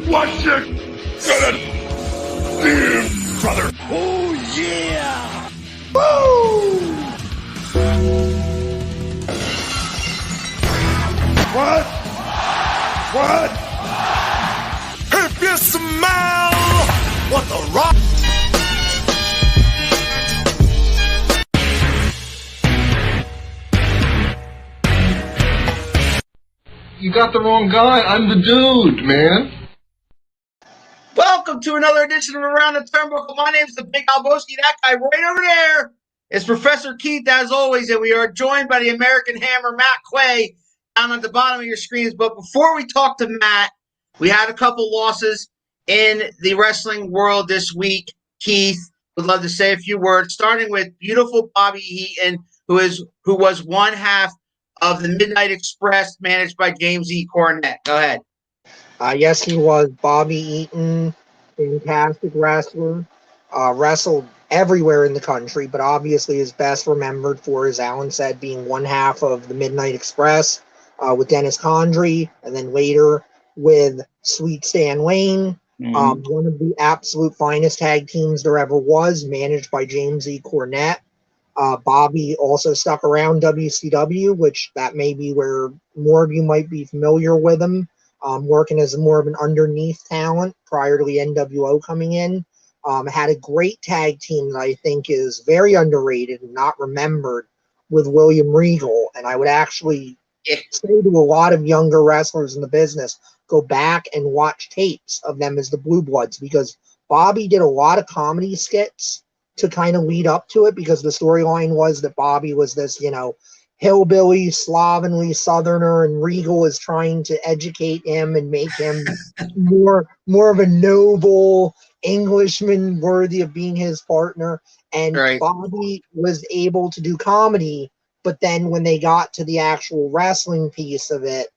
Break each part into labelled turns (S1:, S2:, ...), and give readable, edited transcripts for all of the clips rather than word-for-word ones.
S1: what you gonna do, brother? Oh, yeah! Woo! What? What? If you smell what the rock...
S2: You got the wrong guy. I'm the dude, man.
S3: Welcome to another edition of Around the Turnbuckle. My name's the big Albowski. That guy right over there is Professor Keith, as always, and we are joined by the American Hammer, Matt Quay, down at the bottom of your screens. But before we talk to Matt, we had a couple losses in the wrestling world this week. Keith would love to say a few words, starting with beautiful Bobby Eaton, who was one half of the Midnight Express, managed by James E. Cornette. Go ahead.
S4: Yes, he was. Bobby Eaton, fantastic wrestler, wrestled everywhere in the country, but obviously is best remembered for, as Alan said, being one half of the Midnight Express with Dennis Condrey, and then later with Sweet Stan Lane, one of the absolute finest tag teams there ever was, managed by James E. Cornette. Bobby also stuck around WCW, which that may be where more of you might be familiar with him, working as more of an underneath talent prior to the NWO coming in. Had a great tag team that I think is very underrated and not remembered with William Regal. And I would actually say to a lot of younger wrestlers in the business, go back and watch tapes of them as the Blue Bloods, because Bobby did a lot of comedy skits to kind of lead up to it, because the storyline was that Bobby was this, hillbilly, slovenly Southerner, and Regal is trying to educate him and make him more of a noble Englishman worthy of being his partner. And right. Bobby was able to do comedy, but then when they got to the actual wrestling piece of it,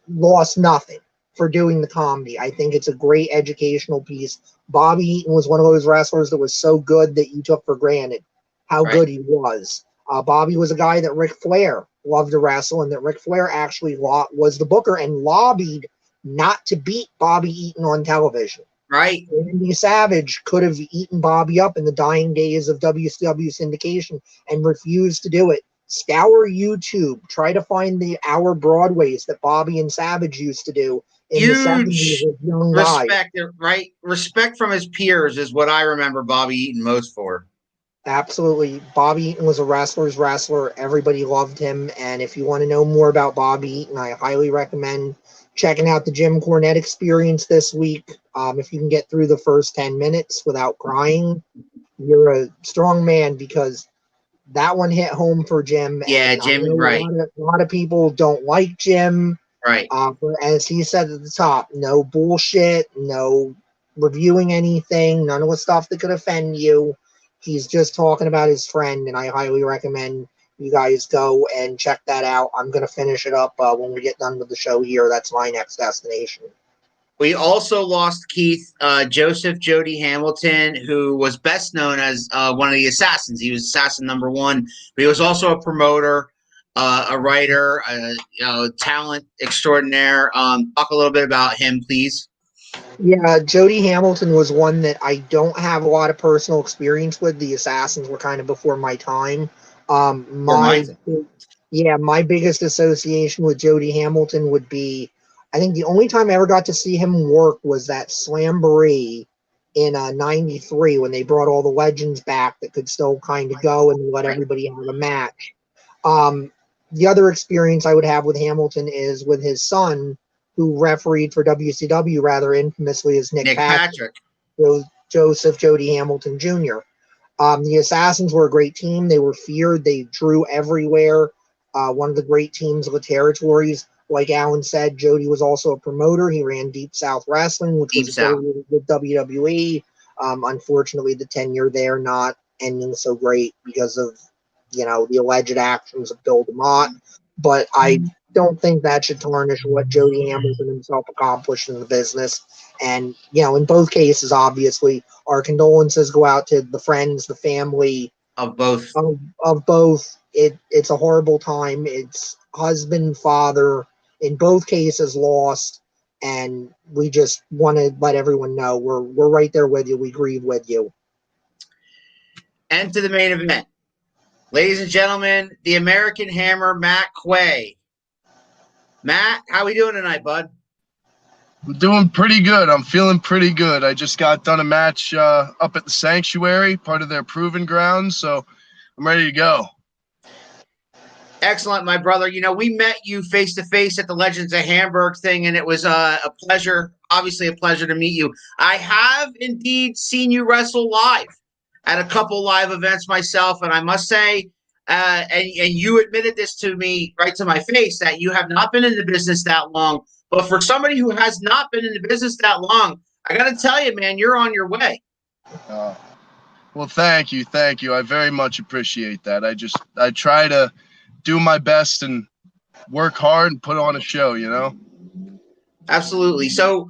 S4: lost nothing for doing the comedy. I think it's a great educational piece. Bobby Eaton was one of those wrestlers that was so good that you took for granted how good he was. Bobby was a guy that Ric Flair loved to wrestle, and that Ric Flair actually was the booker and lobbied not to beat Bobby Eaton on television.
S3: Right.
S4: Randy Savage could have eaten Bobby up in the dying days of WCW syndication and refused to do it. Scour YouTube. Try to find the hour Broadways that Bobby and Savage used to do.
S3: Huge respect, right? Respect from his peers is what I remember Bobby Eaton most for.
S4: Absolutely. Bobby Eaton was a wrestler's wrestler. Everybody loved him. And if you want to know more about Bobby Eaton, I highly recommend checking out the Jim Cornette Experience this week. If you can get through the first 10 minutes without crying, you're a strong man, because that one hit home for Jim.
S3: Yeah,
S4: and
S3: Jim, right.
S4: A lot of people don't like Jim.
S3: Right.
S4: But as he said at the top, no bullshit, no reviewing anything, none of the stuff that could offend you. He's just talking about his friend, and I highly recommend you guys go and check that out. I'm going to finish it up when we get done with the show here. That's my next destination.
S3: We also lost Keith, Joseph Jody Hamilton, who was best known as one of the assassins. He was assassin number one, but he was also a promoter, a writer, talent extraordinaire. Talk a little bit about him, please.
S4: Yeah, Jody Hamilton was one that I don't have a lot of personal experience with. The Assassins were kind of before my time. My biggest association with Jody Hamilton would be, I think the only time I ever got to see him work was that Slamboree in 93, when they brought all the legends back that could still kind of go and let everybody have a match. The other experience I would have with Hamilton is with his son, who refereed for WCW rather infamously as Nick Patrick. Joseph Jody Hamilton Jr. The Assassins were a great team. They were feared. They drew everywhere. One of the great teams of the territories. Like Alan said, Jody was also a promoter. He ran Deep South Wrestling, which was affiliated with WWE. Unfortunately, the tenure there not ending so great because of, the alleged actions of Bill DeMott. But I don't think that should tarnish what Jody Hamilton himself accomplished in the business. And, in both cases, obviously, our condolences go out to the friends, the family
S3: of both.
S4: Of both. It's a horrible time. It's husband, father, in both cases lost. and we just want to let everyone know we're right there with you. We grieve with you.
S3: And to the main event. Ladies and gentlemen, the American Hammer, Matt Quay. Matt, how we doing tonight, bud?
S5: I'm doing pretty good. I'm feeling pretty good. I just got done a match up at the Sanctuary, part of their proving grounds, so I'm ready to go.
S3: Excellent, my brother. You know, we met you face-to-face at the Legends of Hamburg thing, and it was a pleasure, obviously a pleasure to meet you. I have indeed seen you wrestle live at a couple live events myself, and I must say, and you admitted this to me right to my face, that you have not been in the business that long. But for somebody who has not been in the business that long, I got to tell you, man, you're on your way.
S5: Well, thank you. I very much appreciate that. I try to do my best and work hard and put on a show, you know?
S3: Absolutely. So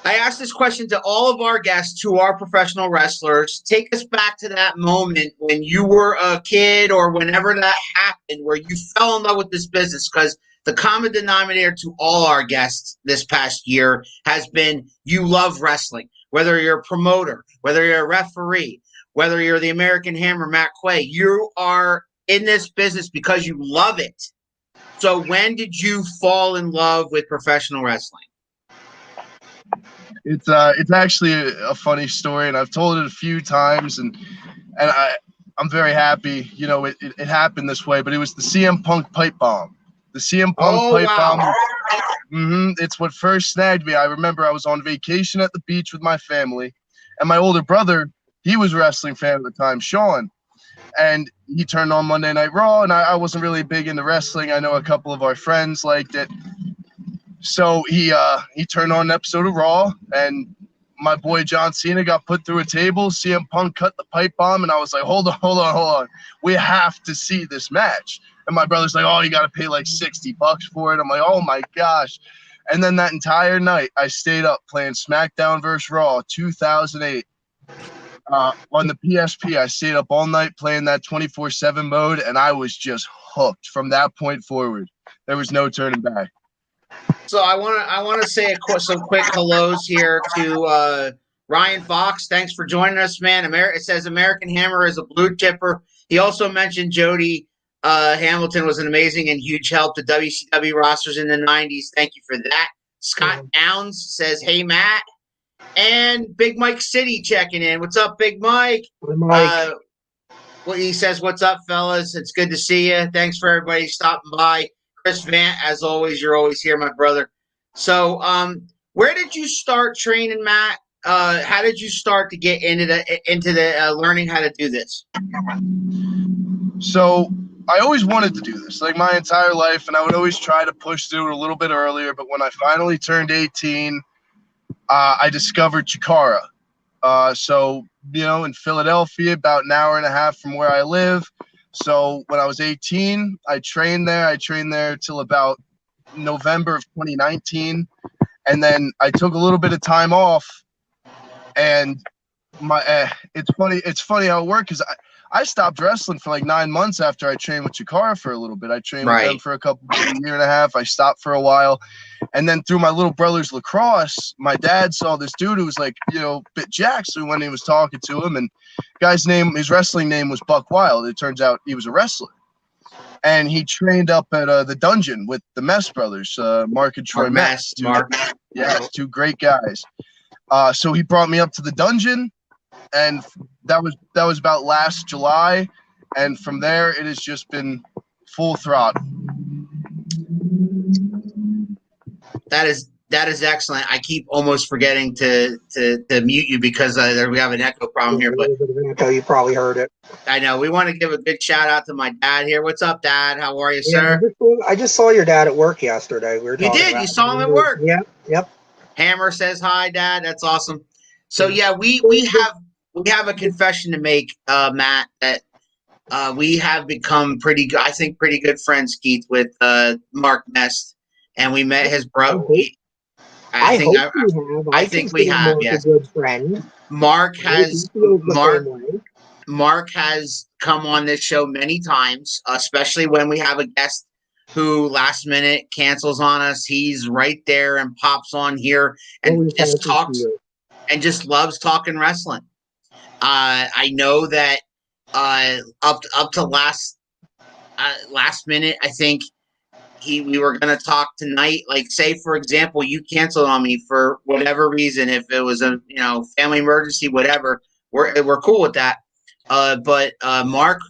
S3: I asked this question to all of our guests who are professional wrestlers. Take us back to that moment when you were a kid or whenever that happened where you fell in love with this business, because the common denominator to all our guests this past year has been you love wrestling, whether you're a promoter, whether you're a referee, whether you're the American Hammer, Matt Quay. You are in this business because you love it. So when did you fall in love with professional wrestling?
S5: It's actually a funny story, and I've told it a few times, and I'm very happy. You know, it happened this way, but it was the CM Punk pipe bomb. The CM Punk pipe bomb. It's what first snagged me. I remember I was on vacation at the beach with my family, and my older brother, he was a wrestling fan at the time, Sean, and he turned on Monday Night Raw, and I wasn't really big into wrestling. I know a couple of our friends liked it. So he turned on an episode of Raw, and my boy John Cena got put through a table. CM Punk cut the pipe bomb, and I was like, hold on. We have to see this match. And my brother's like, oh, you got to pay like $60 for it. I'm like, oh, my gosh. And then that entire night, I stayed up playing SmackDown vs. Raw 2008 on the PSP. I stayed up all night playing that 24/7 mode, and I was just hooked from that point forward. There was no turning back.
S3: So I want to say some quick hellos here to Ryan Fox. Thanks for joining us, man. It says American Hammer is a blue chipper. He also mentioned Jody Hamilton was an amazing and huge help to WCW rosters in the 90s. Thank you for that. Scott Downs says, hey, Matt. And Big Mike City checking in. What's up, Big Mike?
S4: Hey, Mike.
S3: Well, he says, what's up, fellas? It's good to see you. Thanks for everybody stopping by. Chris Vant, as always, you're always here, my brother. So where did you start training, Matt? How did you start to get into the learning how to do this?
S5: So I always wanted to do this, like my entire life, and I would always try to push through it a little bit earlier. But when I finally turned 18, I discovered Chikara. So, you know, in Philadelphia, about an hour and a half from where I live. So when I was 18, I trained there. I trained there till about November of 2019. And then I took a little bit of time off. And it's funny how it worked, because I stopped wrestling for like 9 months after I trained with Chikara for a little bit. I trained with them for a year and a half. I stopped for a while. And then through my little brother's lacrosse, my dad saw this dude who was like, you know, a bit jacked. So when he was talking to him, and his wrestling name was Buck Wild. It turns out he was a wrestler. And he trained up at the dungeon with the Mess brothers, Mark and Troy Mess. Yeah, two great guys. So he brought me up to the dungeon, and that was about last July, and from there it has just been full throttle.
S3: That is excellent. I keep almost forgetting to mute you because we have an echo problem here. But
S4: you probably heard it.
S3: I know. We want to give a big shout out to my dad here. What's up, Dad? How are you, sir?
S4: I just saw your dad at work yesterday.
S3: You did? You saw him at work?
S4: Yep.
S3: Hammer says hi, Dad. That's awesome. So yeah, we have a confession to make, Matt, that we have become pretty good friends, Keith, with Mark Nest, and we met his brother. I think we have. Yes.
S4: A good friend.
S3: Mark has come on this show many times, especially when we have a guest who last minute cancels on us. He's right there and pops on here and
S4: Always
S3: just
S4: happy
S3: talks
S4: to.
S3: and just loves talking wrestling. I know that up to last minute, I think we were going to talk tonight. Like, say for example, you canceled on me for whatever reason, if it was a family emergency, whatever. We're cool with that. But Mark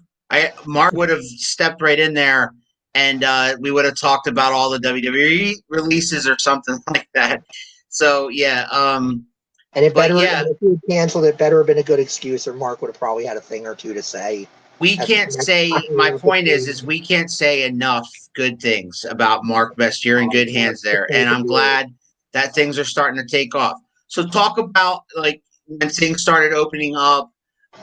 S3: would have stepped right in there, and we would have talked about all the WWE releases or something like that. So yeah.
S4: And it
S3: But
S4: better,
S3: yeah,
S4: and if you had canceled, it better have been a good excuse, or Mark would have probably had a thing or two to say.
S3: we
S4: at the
S3: can't
S4: next
S3: say. My point is
S4: episode.
S3: we can't say enough good things about Mark Best. You're in good hands there, and I'm glad that things are starting to take off. So talk about like when things started opening up.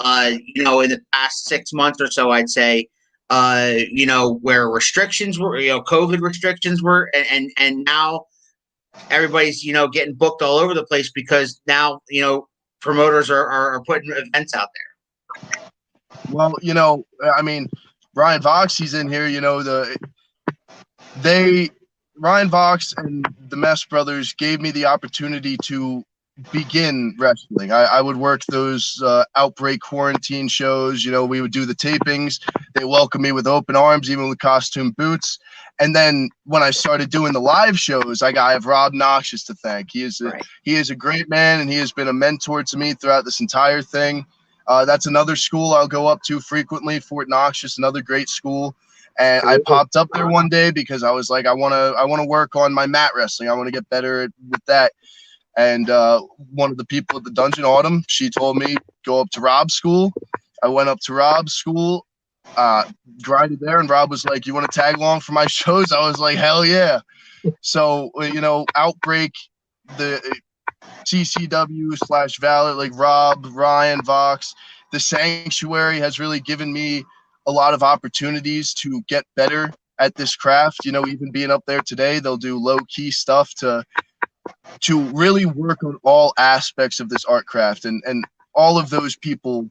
S3: In the past 6 months or so, I'd say. Where restrictions were, COVID restrictions were, and now everybody's getting booked all over the place because now promoters are putting events out there.
S5: Well, I mean, Ryan Voxy's in here. Ryan Vox and the Mess Brothers gave me the opportunity to begin wrestling. I would work those Outbreak quarantine shows. We would do the tapings. They welcomed me with open arms, even with costume boots. And then when I started doing the live shows, I have Rob Noxious to thank. He is a great man, and he has been a mentor to me throughout this entire thing. That's another school I'll go up to frequently, Fort Noxious, another great school. And I popped up there one day because I was like, I want to work on my mat wrestling. I want to get better with that. And one of the people at the Dungeon, Autumn, she told me, go up to Rob's school. I went up to Rob's school, grinded there, and Rob was like, you want to tag along for my shows? I was like, hell yeah. So, Outbreak, the CCW/Valor, like Rob, Ryan, Vox, the Sanctuary has really given me a lot of opportunities to get better at this craft. Even being up there today, they'll do low-key stuff to really work on all aspects of this art craft, and all of those people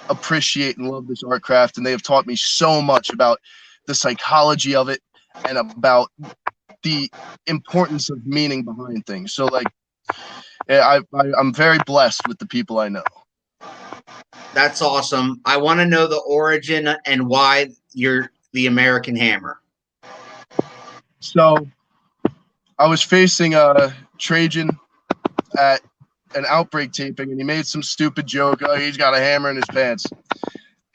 S5: appreciate and love this art craft, and they have taught me so much about the psychology of it and about the importance of meaning behind things. So I'm very blessed with the people I know.
S3: That's awesome. I want to know the origin and why you're the American Hammer.
S5: So I was facing Trajan at an Outbreak taping, and he made some stupid joke. Oh, he's got a hammer in his pants.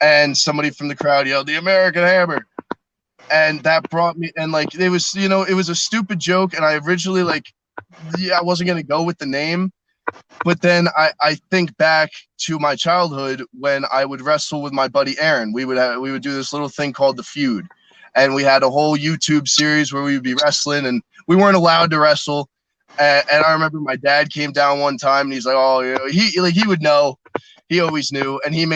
S5: And somebody from the crowd yelled, the American Hammer. And that brought me, and it was, it was a stupid joke. And I originally I wasn't going to go with the name. But then I think back to my childhood when I would wrestle with my buddy Aaron. We would do this little thing called The Feud. And we had a whole YouTube series where we would be wrestling, and we weren't allowed to wrestle. And I remember my dad came down one time, and he's like, oh, he would know. He always knew. And he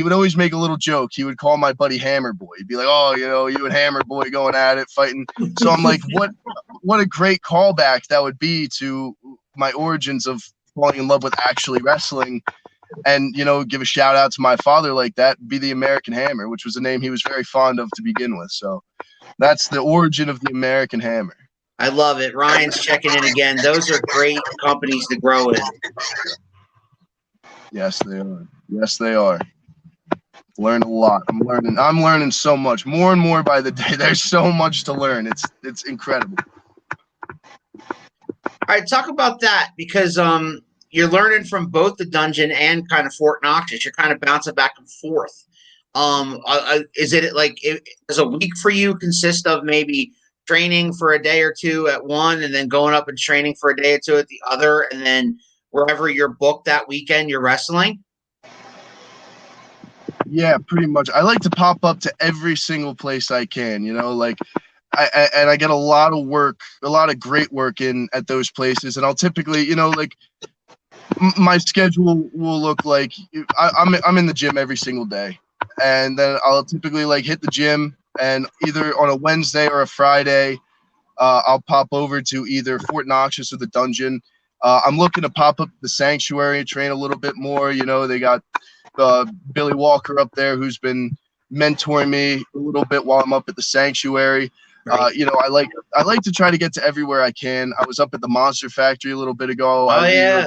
S5: would always make a little joke. He would call my buddy Hammer Boy. He'd be like, oh, you and Hammer Boy going at it, fighting. So I'm like, what a great callback that would be to my origins of falling in love with actually wrestling, and give a shout out to my father like that, be the American Hammer, which was a name he was very fond of to begin with. So that's the origin of the American Hammer.
S3: I love it. Ryan's checking in again. Those are great companies to grow in.
S5: Yes, they are. Yes, they are. Learn a lot. I'm learning so much, more and more by the day. There's so much to learn. It's incredible.
S3: All right, talk about that, because you're learning from both the Dungeon and kind of Fort Noxious. You're kind of bouncing back and forth. Is it does a week for you consist of maybe training for a day or two at one, and then going up and training for a day or two at the other, and then wherever you're booked that weekend, you're wrestling?
S5: Yeah, pretty much. I like to pop up to every single place I can, I get a lot of great work in at those places. And I'll typically, my schedule will look like I'm in the gym every single day. And then I'll typically hit the gym, and either on a Wednesday or a Friday, I'll pop over to either Fort Noxious or the Dungeon. I'm looking to pop up the Sanctuary, train a little bit more. They got Billy Walker up there, who's been mentoring me a little bit while I'm up at the Sanctuary.
S3: Right.
S5: I like to try to get to everywhere I can. I was up at the Monster Factory a little bit ago.
S3: Yeah.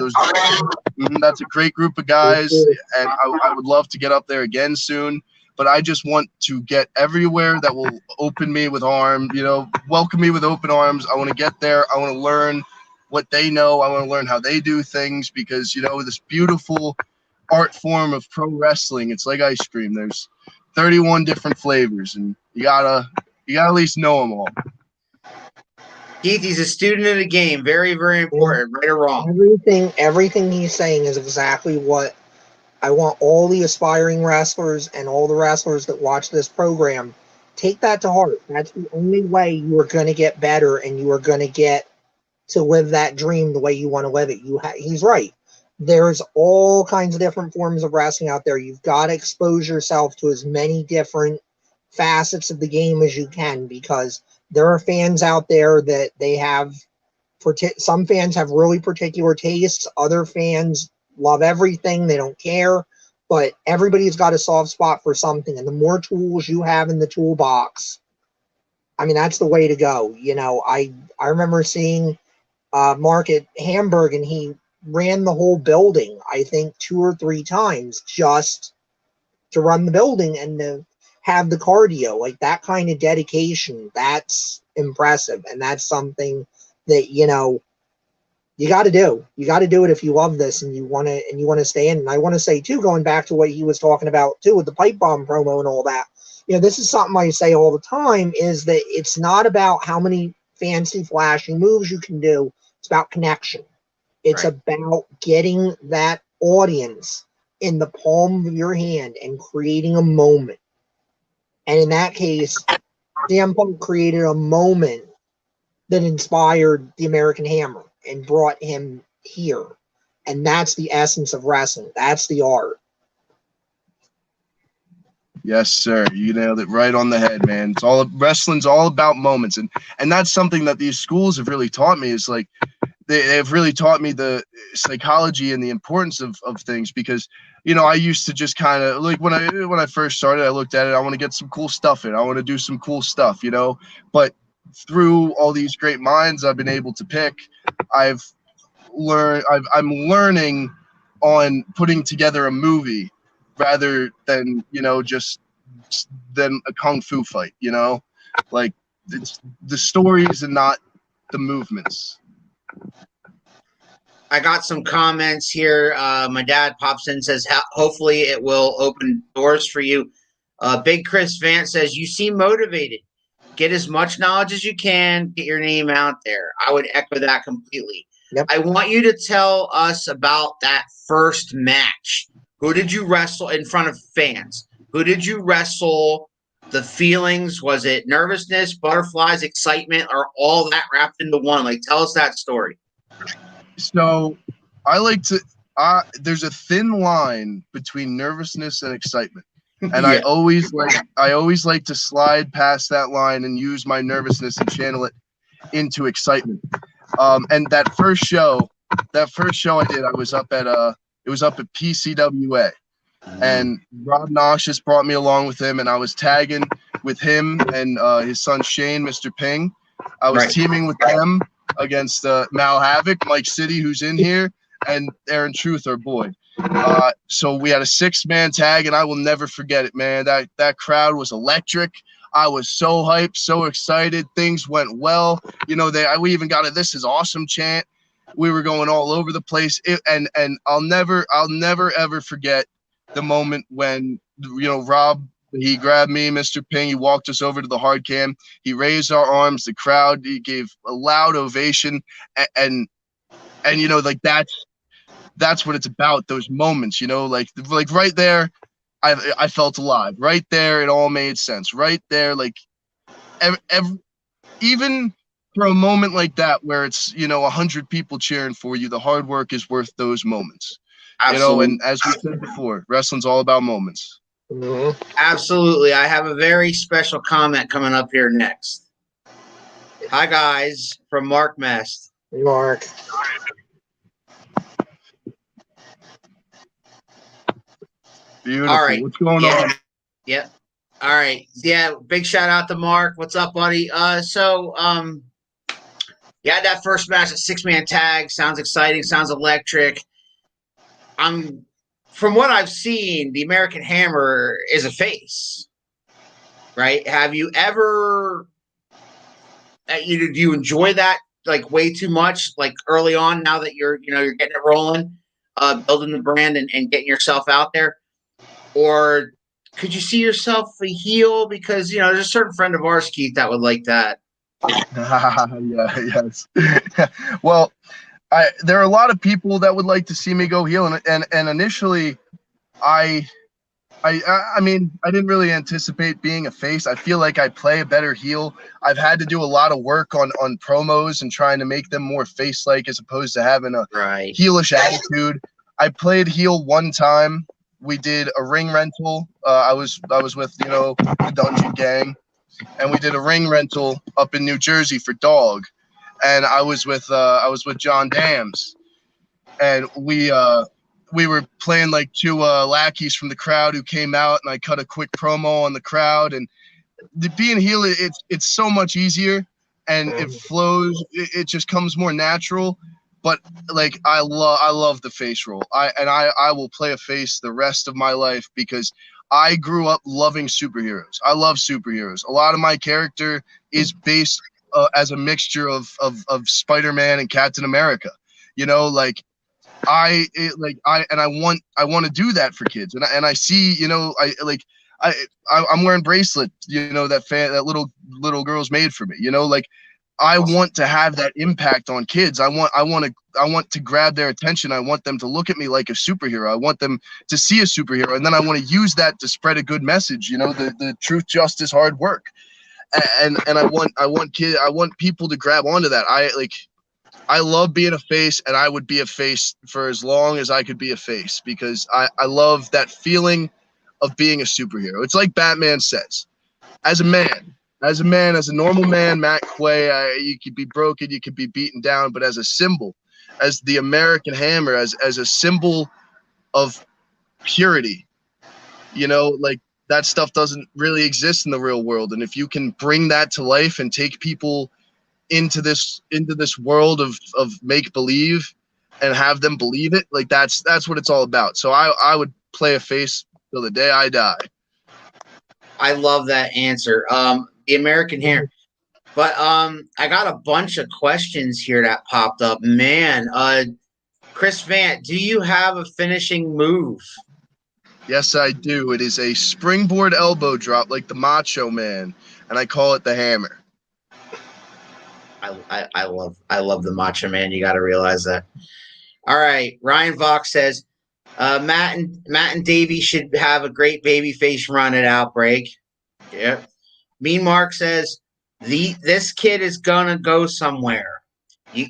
S5: That's a great group of guys, and I would love to get up there again soon. But I just want to get everywhere that will open me with arms, welcome me with open arms. I want to get there. I want to learn what they know. I want to learn how they do things because, this beautiful art form of pro wrestling, it's like ice cream. There's 31 different flavors, and you gotta at least know them all.
S3: Keith, he's a student of the game. Very, very important, right or wrong.
S4: Everything he's saying is exactly what I want all the aspiring wrestlers and all the wrestlers that watch this program, take that to heart. That's the only way you are going to get better and you are going to get to live that dream the way you want to live it. He's right. There's all kinds of different forms of wrestling out there. You've got to expose yourself to as many different facets of the game as you can because there are fans out there that they have some fans have really particular tastes. Other fans love everything. They don't care. But everybody's got a soft spot for something. And the more tools you have in the toolbox, I mean, that's the way to go. I remember seeing Mark at Hamburg, and he ran the whole building, I think 2 or 3 times just to run the building and to have the cardio. Like that kind of dedication, that's impressive. And that's something that, you got to do. You got to do it if you love this and you want to stay in. And I want to say too, going back to what he was talking about too with the pipe bomb promo and all that, this is something I say all the time, is that it's not about how many fancy flashing moves you can do. It's about connection. It's about getting that audience in the palm of your hand and creating a moment. And in that case, CM Punk created a moment that inspired the American Hammer and brought him here. And that's the essence of wrestling. That's the art.
S5: Yes, sir. You nailed it right on the head, man. Wrestling's all about moments. And that's something that these schools have really taught me is like, they've really taught me the psychology and the importance of things because, I used to just kind of like when I first started, I looked at it, I want to get some cool stuff in. I want to do some cool stuff, but through all these great minds I've been able to pick, I'm learning on putting together a movie rather than, just than a kung fu fight, like it's the stories and not the movements.
S3: I got some comments here. My dad pops in and says, hopefully it will open doors for you. Big Chris Vance says, you seem motivated. Get as much knowledge as you can. Get your name out there. I would echo that completely.
S4: Yep.
S3: I want you to tell us about that first match. Who did you wrestle in front of fans? Who did you wrestle? The feelings, was it nervousness, butterflies, excitement, or all that wrapped into one? Like, tell us that story.
S5: So there's a thin line between nervousness and excitement. And yeah. I always like to slide past that line and use my nervousness and channel it into excitement. And that first show I did, I was up at PCWA, and Rob Noxious brought me along with him, and I was tagging with him and his son Shane, Mr. Ping. I was teaming with them against Mal Havoc, Mike City, who's in here, and Aaron Truth, our boy. So we had a 6-man tag, and I will never forget it, man. That crowd was electric. I was so hyped, so excited. Things went well. We even got a "This is awesome" chant. We were going all over the place. And I'll never ever forget the moment when, Rob, he grabbed me, Mr. Ping, he walked us over to the hard cam. He raised our arms. The crowd, he gave a loud ovation. And like that's what it's about, those moments, like right there, I felt alive. Right there, it all made sense. Right there, like even for a moment like that where it's 100 people cheering for you, the hard work is worth those moments.
S3: Absolutely.
S5: And as we said before, wrestling's all about moments.
S4: Mm-hmm.
S3: Absolutely. I have a very special comment coming up here next. Hi guys, from Mark Mest.
S4: Hey, Mark.
S5: Beautiful.
S3: All right.
S5: What's going on?
S3: Yeah. All right. Yeah, big shout out to Mark. What's up, buddy? You had that first match, a 6-man tag. Sounds exciting. Sounds electric. I'm From what I've seen, the American Hammer is a face, right? Have you ever? Do you enjoy that like way too much? Like early on, now that you're getting it rolling, building the brand and getting yourself out there, or could you see yourself a heel? Because there's a certain friend of ours, Keith, that would like that.
S5: Yeah, yes. Well, there are a lot of people that would like to see me go heel, and initially, I mean, I didn't really anticipate being a face. I feel like I play a better heel. I've had to do a lot of work on promos and trying to make them more face-like as opposed to having a
S3: Right.
S5: heelish attitude. I played heel one time. We did a ring rental. I was with the Dungeon Gang, and we did a ring rental up in New Jersey for Dog, and I was with John Dams, and we were playing like two lackeys from the crowd who came out, and I cut a quick promo on the crowd. And being heel, it's so much easier, and it flows. It just comes more natural. But like I love the face role. I will play a face the rest of my life because I grew up loving superheroes. I love superheroes. A lot of my character is based as a mixture of Spider-Man and Captain America. I want to do that for kids, and I see, I'm wearing bracelet, that little girl's made for me, I want to have that impact on kids. I want to grab their attention. I want them to look at me like a superhero. I want them to see a superhero, and then I want to use that to spread a good message. The truth, justice, hard work, and I want people to grab onto that. I love being a face, and I would be a face for as long as I could be a face because I love that feeling of being a superhero. It's like Batman says, as a normal man, Matt Quay, you could be broken, you could be beaten down, but as a symbol, as the American Hammer, as a symbol of purity, that stuff doesn't really exist in the real world. And if you can bring that to life and take people into this world of make believe and have them believe it, like that's what it's all about. So I would play a face till the day I die.
S3: I love that answer. The American Hammer. But I got a bunch of questions here that popped up. Man, Chris Vant, do you have a finishing move?
S5: Yes, I do. It is a springboard elbow drop like the Macho Man, and I call it the Hammer.
S3: I love the Macho Man. You got to realize that. All right, Ryan Vox says Matt and Davey should have a great babyface run at Outbreak. Yep. Mean Mark says this kid is gonna go somewhere. You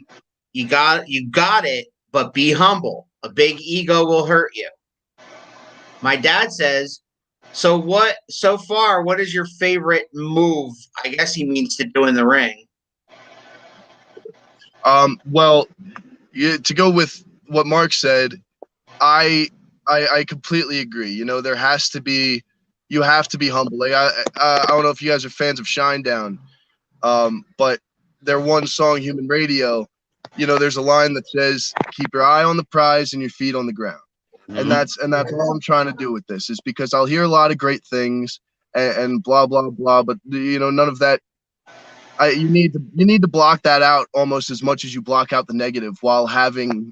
S3: got it, but be humble. A big ego will hurt you. My dad says, so far, what is your favorite move? I guess he means to do in the ring.
S5: Well, to go with what Mark said, I completely agree. You have to be humble. Like I don't know if you guys are fans of Shinedown, but their one song, Human Radio, there's a line that says, "Keep your eye on the prize and your feet on the ground." And that's all I'm trying to do with this, is because I'll hear a lot of great things and blah blah blah, but none of that. You need to block that out almost as much as you block out the negative while having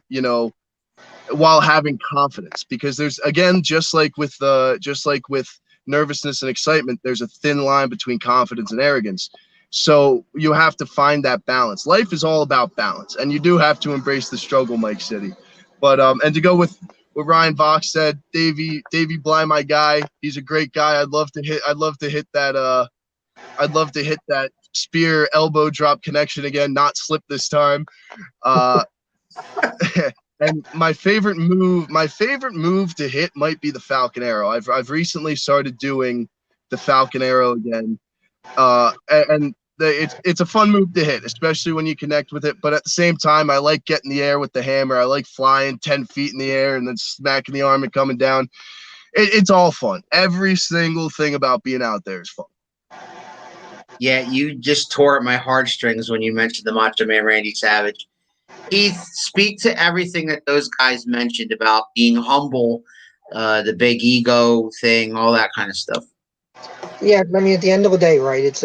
S5: confidence, because there's, again, just like with nervousness and excitement, there's a thin line between confidence and arrogance. So you have to find that balance. Life is all about balance, and you do have to embrace the struggle, Mike City. But and to go with what Ryan Vox said, Davey Bly, my guy, he's a great guy. I'd love to hit that spear elbow drop connection again, not slip this time. And my favorite move to hit might be the Falcon Arrow. I've recently started doing the Falcon Arrow again, and it's a fun move to hit, especially when you connect with it. But at the same time, I like getting the air with the hammer. I like flying 10 feet in the air and then smacking the arm and coming down. it's all fun. Every single thing about being out there is fun.
S3: Yeah, you just tore at my heartstrings when you mentioned the Macho Man Randy Savage. Keith, speak to everything that those guys mentioned about being humble, the big ego thing, all that kind of stuff.
S4: Yeah, I mean, at the end of the day, right? It's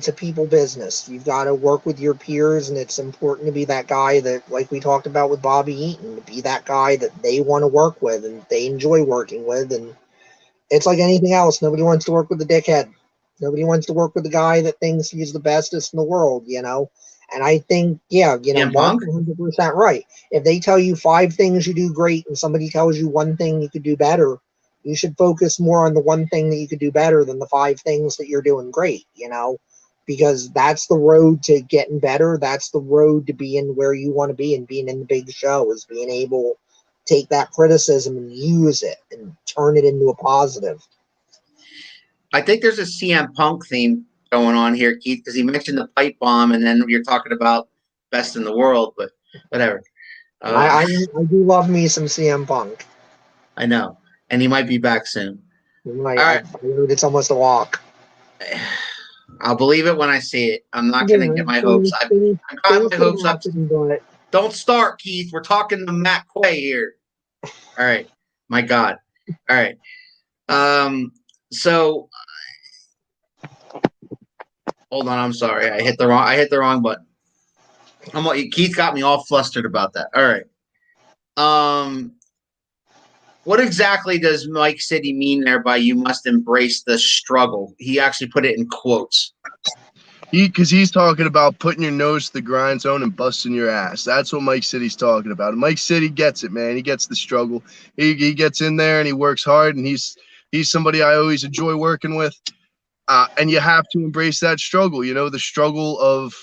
S4: a people business. You've got to work with your peers, and it's important to be that guy that, like we talked about with Bobby Eaton, to be that guy that they want to work with and they enjoy working with. And it's like anything else. Nobody wants to work with the dickhead. Nobody wants to work with the guy that thinks he's the bestest in the world, you know? And I think, yeah, Mark's 100% right. If they tell you 5 things you do great and somebody tells you 1 thing you could do better, you should focus more on the 1 thing that you could do better than the 5 things that you're doing great, because that's the road to getting better. That's the road to being where you want to be and being in the big show, is being able to take that criticism and use it and turn it into a positive.
S3: I think there's a CM Punk theme going on here, Keith, because he mentioned the pipe bomb, and then you're talking about best in the world, but whatever.
S4: I do love me some CM Punk.
S3: I know, and he might be back soon.
S4: I heard it's almost a walk.
S3: I'll believe it when I see it. I'm not going to get my hopes. I've got my hopes up. Don't start, Keith. We're talking to Matt Quay here. All right. My God. All right. So hold on. I'm sorry. I hit the wrong button. Keith got me all flustered about that. All right. What exactly does Mike City mean there by "you must embrace the struggle"? He actually put it in quotes.
S5: Because he's talking about putting your nose to the grindstone and busting your ass. That's what Mike City's talking about. And Mike City gets it, man. He gets the struggle. He gets in there and he works hard, and he's somebody I always enjoy working with. And you have to embrace that struggle, the struggle of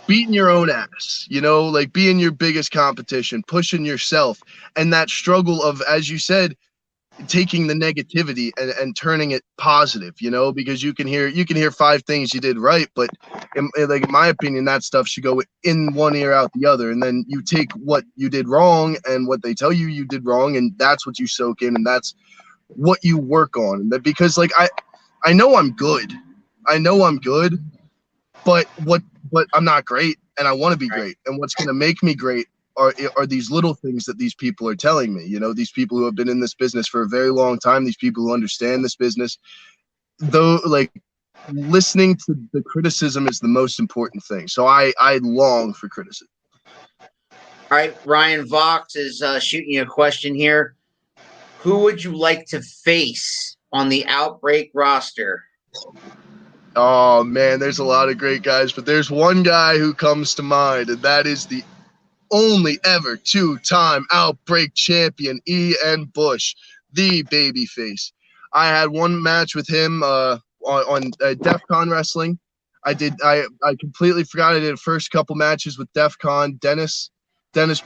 S5: beating your own ass, like being your biggest competition, pushing yourself, and that struggle of, as you said, taking the negativity and turning it positive, because you can hear 5 things you did right, but in my opinion, that stuff should go in one ear out the other, and then you take what you did wrong and what they tell you did wrong, and that's what you soak in, and that's what you work on. Because I know I'm good, but I'm not great, and I want to be great, and what's going to make me great are these little things that these people are telling me, these people who have been in this business for a very long time, these people who understand this business, though, listening to the criticism is the most important thing. So I long for criticism.
S3: All right. Ryan Vox is shooting you a question here. Who would you like to face on the Outbreak roster?
S5: Oh man, there's a lot of great guys, but there's one guy who comes to mind, and that is the only ever 2-time Outbreak champion, Ian Bush, the babyface. I had one match with him on DEF CON wrestling. I completely forgot I did the first couple matches with DEF CON. Dennis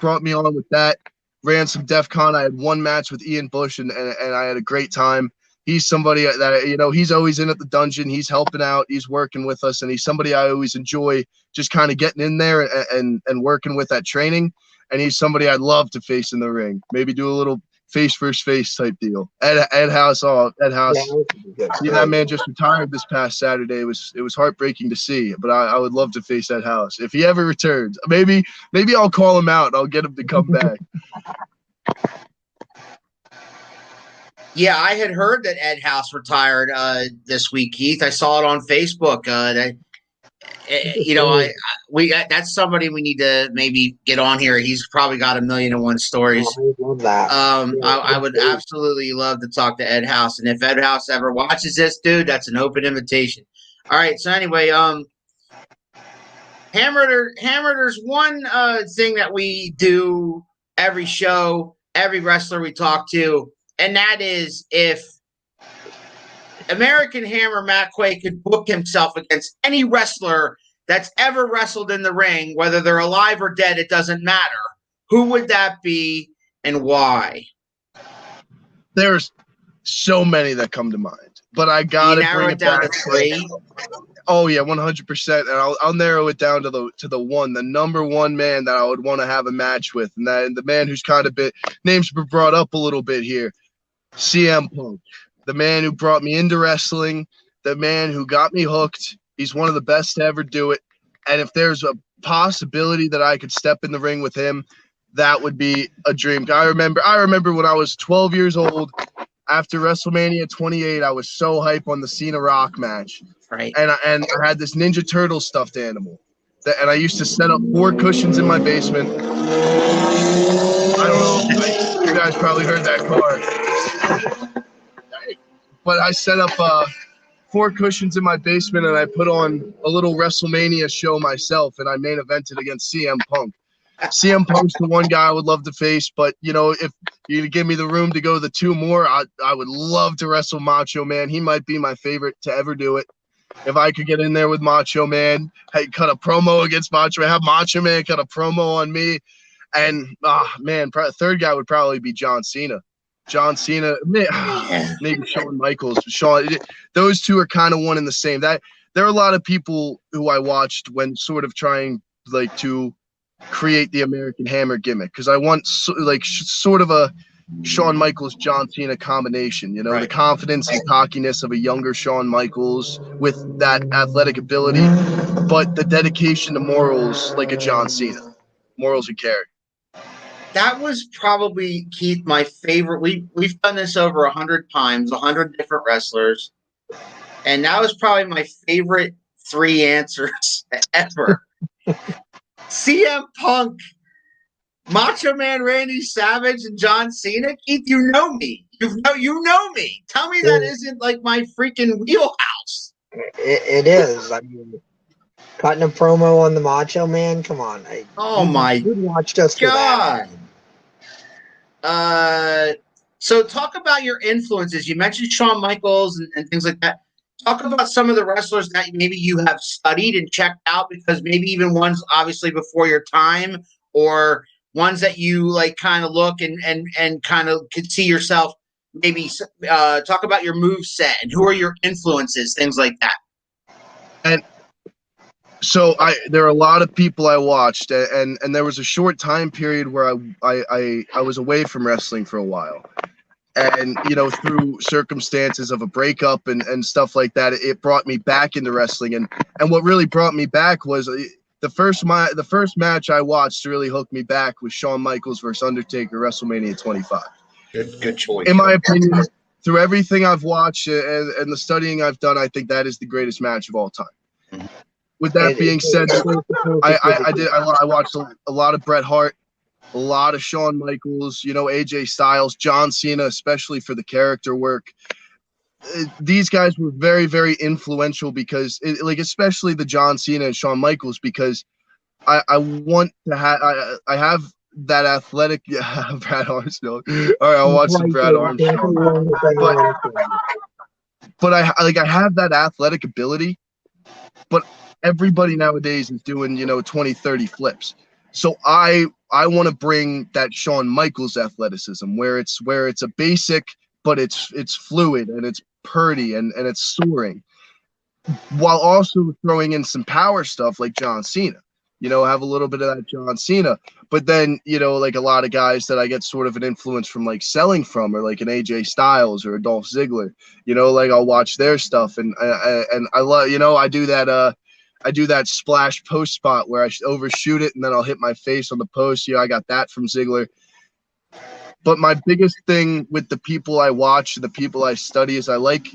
S5: brought me on with that. Ran some DEF CON. I had one match with Ian Bush, and I had a great time. He's somebody that, he's always in at the dungeon. He's helping out. He's working with us, and he's somebody I always enjoy just kind of getting in there and working with that training. And he's somebody I'd love to face in the ring. Maybe do a little face versus face type deal. Ed House. Yeah, that man just retired this past Saturday. It was heartbreaking to see, but I would love to face Ed House if he ever returns. Maybe I'll call him out and I'll get him to come back.
S3: Yeah, I had heard that Ed House retired this week, Keith. I saw it on Facebook. That's somebody we need to maybe get on here. He's probably got 1,000,001 stories.
S4: I love that.
S3: I would absolutely love to talk to Ed House, and if Ed House ever watches this, dude, that's an open invitation. All right. So anyway, Hammer, there's one thing that we do every show, every wrestler we talk to. And that is, if American Hammer Matt Quay could book himself against any wrestler that's ever wrestled in the ring, whether they're alive or dead, it doesn't matter. Who would that be and why?
S5: There's so many that come to mind, but I gotta
S3: narrow
S5: bring
S3: it down
S5: back
S3: to 3.
S5: Oh yeah, 100%. And I'll narrow it down to the number one man that I would want to have a match with, and the man who's kind of names been brought up a little bit here, CM Punk, the man who brought me into wrestling, the man who got me hooked. He's one of the best to ever do it. And if there's a possibility that I could step in the ring with him, that would be a dream. I remember when I was 12 years old, after WrestleMania 28, I was so hype on the Cena Rock match.
S3: Right.
S5: And I had this Ninja Turtle stuffed animal. And I used to set up 4 cushions in my basement. I don't know. You guys probably heard that car. But I set up 4 cushions in my basement, and I put on a little WrestleMania show myself, and I main evented against CM Punk. CM Punk's the one guy I would love to face, but, you know, if you give me the room to go the 2 more, I would love to wrestle Macho Man. He might be my favorite to ever do it. If I could get in there with Macho Man, cut a promo against Macho Man, have Macho Man cut a promo on me, and, third guy would probably be John Cena. John Cena, maybe Shawn Michaels. Those 2 are kind of one and the same. There are a lot of people who I watched when sort of trying to create the American Hammer gimmick, because I want sort of a Shawn Michaels John Cena combination. You know, right. The confidence and cockiness of a younger Shawn Michaels with that athletic ability, but the dedication to morals like a John Cena, morals and character.
S3: That was probably, Keith, my favorite. We've done this over 100 times, 100 different wrestlers, and that was probably my favorite 3 answers ever. CM Punk, Macho Man Randy Savage, and John Cena. Keith, you know me. You know me. Tell me that isn't like my freaking wheelhouse.
S4: It is. I mean, cutting a promo on the Macho Man. Come on. You'd watch just for that.
S3: So talk about your influences. You mentioned Shawn Michaels and things like that. Talk about some of the wrestlers that maybe you have studied and checked out, because maybe even ones obviously before your time, or ones that you like kind of look and kind of could see yourself. Maybe talk about your move set and who are your influences, things like that.
S5: And so there are a lot of people I watched, and there was a short time period where I was away from wrestling for a while. And, you know, through circumstances of a breakup and stuff like that, it brought me back into wrestling. And what really brought me back was the first match I watched to really hook me back was Shawn Michaels versus Undertaker, WrestleMania 25.
S3: Good choice.
S5: In my opinion, through everything I've watched and the studying I've done, I think that is the greatest match of all time. Mm-hmm. With that being said, I watched a lot of Bret Hart, a lot of Shawn Michaels, you know, AJ Styles, John Cena, especially for the character work. These guys were very, very influential because, especially the John Cena and Shawn Michaels, because I want to have I have that athletic. Yeah, Brad Armstrong. All right, I'll watch some Brad Armstrong. But I have that athletic ability, but everybody nowadays is doing 20, 30 flips. So I want to bring that Shawn Michaels athleticism where it's a basic, but it's fluid and it's purdy and it's soaring, while also throwing in some power stuff like John Cena. Have a little bit of that John Cena, but then like a lot of guys that I get sort of an influence from, like selling from, or like an AJ Styles or a Dolph Ziggler. Like I'll watch their stuff and I love I do that splash post spot where I overshoot it and then I'll hit my face on the post. I got that from Ziggler. But my biggest thing with the people I watch, the people I study, is I like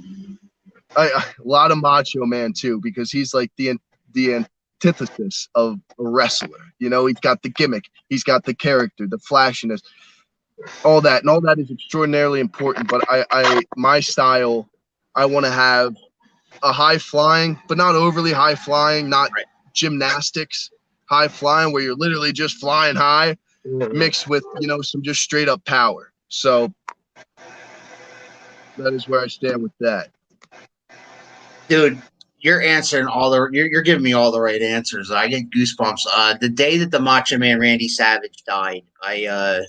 S5: a lot of Macho Man too, because he's like the antithesis of a wrestler. He's got the gimmick, he's got the character, the flashiness, all that, and all that is extraordinarily important. But my style, I want to have a high flying, but not overly high flying, not gymnastics, high flying where you're literally just flying high, mixed with some just straight up power. So that is where I stand with that.
S3: Dude, you're answering you're giving me all the right answers. I get goosebumps. The day that the Macho Man Randy Savage died, I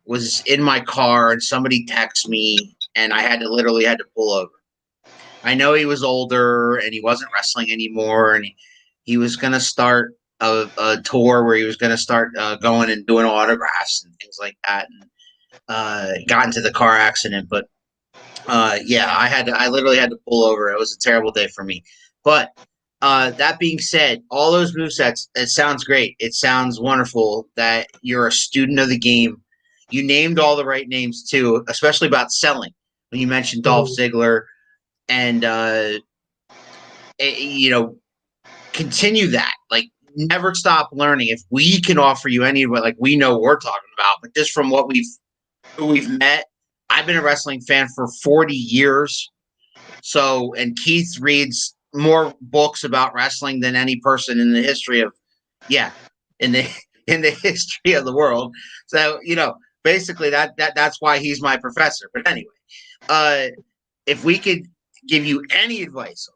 S3: was in my car and somebody texted me and I had to pull over. I know he was older and he wasn't wrestling anymore, and he was going to start a tour where he was going to start going and doing autographs and things like that, and got into the car accident. But yeah, I literally had to pull over. It was a terrible day for me. But that being said, all those movesets, it sounds great. It sounds wonderful that you're a student of the game. You named all the right names too, especially about selling. When you mentioned Dolph Ziggler, and continue that. Like, never stop learning. If we can offer you any, like, we know what we're talking about, but just from what we've met, I've been a wrestling fan for 40 years. So, and Keith reads more books about wrestling than any person in the history of, in the history of the world. So, basically that's why he's my professor. But anyway, if we could give you any advice,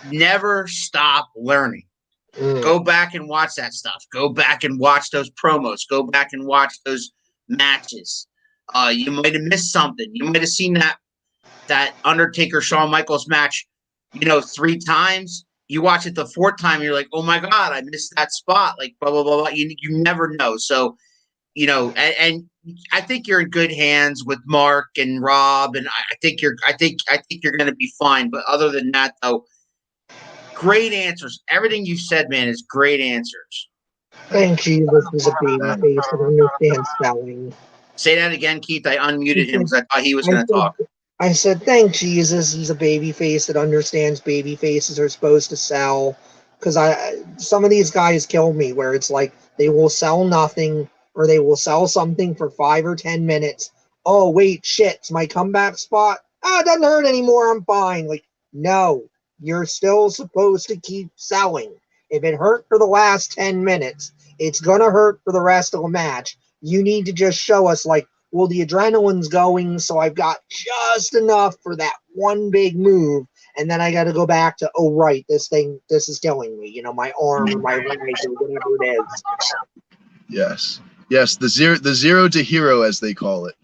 S3: never stop learning. Go back and watch that stuff. Go back and watch those promos. Go back and watch those matches. You might have missed something. You might have seen that Undertaker Shawn Michaels match, 3 times. You watch it the 4th time, and you're like, oh my God, I missed that spot. Like, blah, blah, blah, blah. You never know. So, and I think you're in good hands with Mark and Rob, and I think you're going to be fine. But other than that, though, great answers. Everything you said, man, is great answers.
S4: Thank Jesus is a baby face that understands spelling.
S3: Say that again, Keith. I unmuted him because I thought he was going to talk.
S4: I said, thank Jesus he's a baby face that understands baby faces are supposed to sell. Because some of these guys kill me, where it's like they will sell nothing, or they will sell something for 5 or 10 minutes. Oh, wait, shit, it's my comeback spot. It doesn't hurt anymore, I'm fine. Like, no, you're still supposed to keep selling. If it hurt for the last 10 minutes, it's going to hurt for the rest of the match. You need to just show us, like, well, the adrenaline's going, so I've got just enough for that one big move, and then I got to go back to, oh, right, this is killing me, my arm or my leg or whatever it is.
S5: Yes, the zero to hero, as they call it.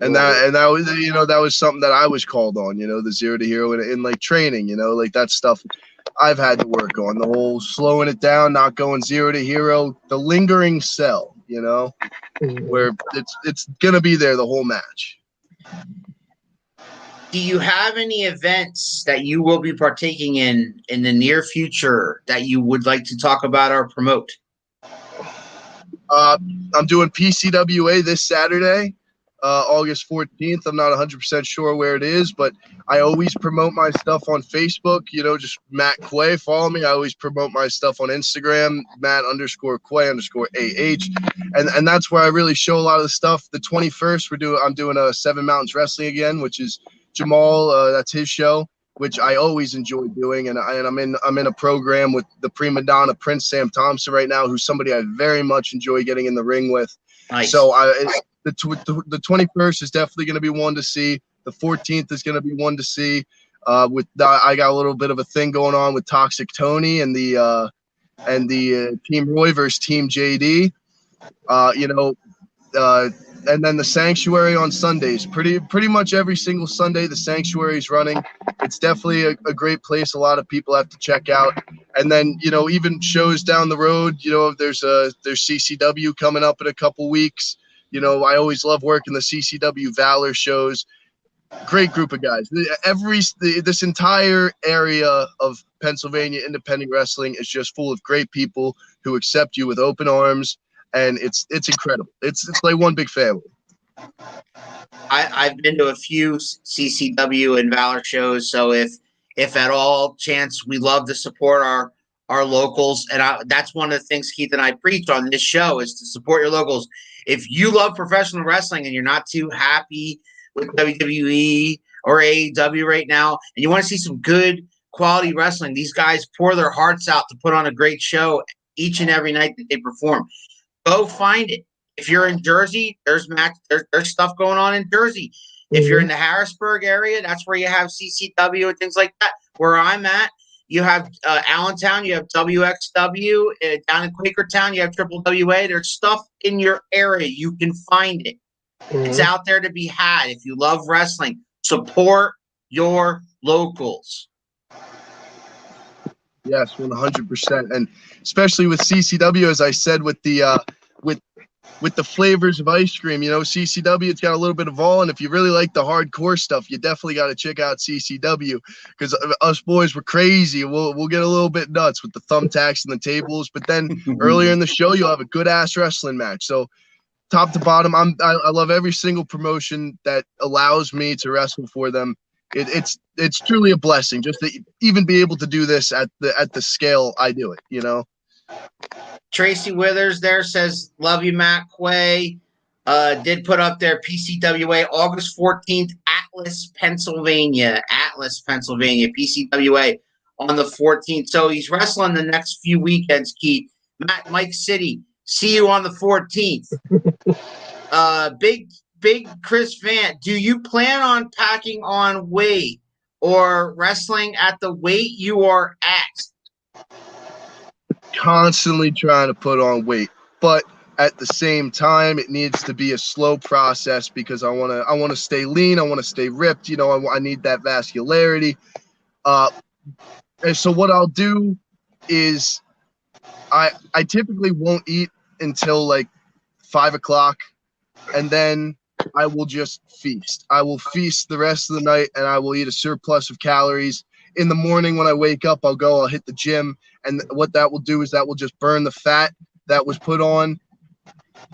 S5: And that was, that was something that I was called on, the 0 to hero in like training, like that stuff I've had to work on, the whole slowing it down, not going 0 to hero, the lingering sell, where it's going to be there the whole match.
S3: Do you have any events that you will be partaking in the near future that you would like to talk about or promote?
S5: I'm doing PCWA this Saturday, August 14th. I'm not 100% sure where it is, but I always promote my stuff on Facebook, just Matt Quay. Follow me. I always promote my stuff on Instagram, Matt_Quay_AH. And that's where I really show a lot of the stuff. The 21st, I'm doing a 7 Mountains Wrestling again, which is Jamal. That's his show, which I always enjoy doing. And I'm in a program with the prima donna Prince Sam Thompson right now, who's somebody I very much enjoy getting in the ring with.
S3: Nice.
S5: So the 21st is definitely going to be one to see. The 14th is going to be one to see. I got a little bit of a thing going on with Toxic Tony and the Team Roy versus Team JD. And then the Sanctuary on Sundays. Pretty much every single Sunday the Sanctuary is running. It's definitely a great place. A lot of people have to check out. And then even shows down the road. There's CCW coming up in a couple weeks. I always love working the CCW Valor shows. Great group of guys. This entire area of Pennsylvania independent wrestling is just full of great people who accept you with open arms, and it's incredible. It's like one big family.
S3: I've been to a few CCW and Valor shows, so if at all chance, we love to support our locals, and that's one of the things Keith and I preach on this show is to support your locals. If you love professional wrestling and you're not too happy with WWE or AEW right now, and you want to see some good quality wrestling, these guys pour their hearts out to put on a great show each and every night that they perform. Go find it. If you're in Jersey, there's stuff going on in Jersey. If you're in the Harrisburg area, that's where you have CCW and things like that. Where I'm at, you have Allentown, you have WXW. Down in Quakertown, you have Triple WA. There's stuff in your area. You can find it. It's out there to be had. If you love wrestling, support your locals.
S5: Yes, 100%, and especially with CCW, as I said, with the with the flavors of ice cream, you know, CCW, it's got a little bit of all, and if you really like the hardcore stuff, you definitely got to check out CCW, because us boys were crazy. We'll get a little bit nuts with the thumbtacks and the tables, but then earlier in the show, you'll have a good ass wrestling match. So top to bottom, I love every single promotion that allows me to wrestle for them. It's truly a blessing just to even be able to do this at the scale I do it, you know.
S3: Tracy Withers there says, love you, Matt Quay. Did put up there PCWA August 14th, Atlas, Pennsylvania, PCWA on the 14th. So he's wrestling the next few weekends, Keith. Mike City, see you on the 14th. Big Chris Vant, do you plan on packing on weight or wrestling at the weight you are at?
S5: Constantly trying to put on weight, but at the same time, it needs to be a slow process because I want to stay lean. I want to stay ripped. You know, I need that vascularity. And so what I'll do is I typically won't eat until like 5 o'clock, and then I will just feast. I will feast the rest of the night, and I will eat a surplus of calories. In the morning when I wake up, I'll hit the gym, and what that will do is that will just burn the fat that was put on,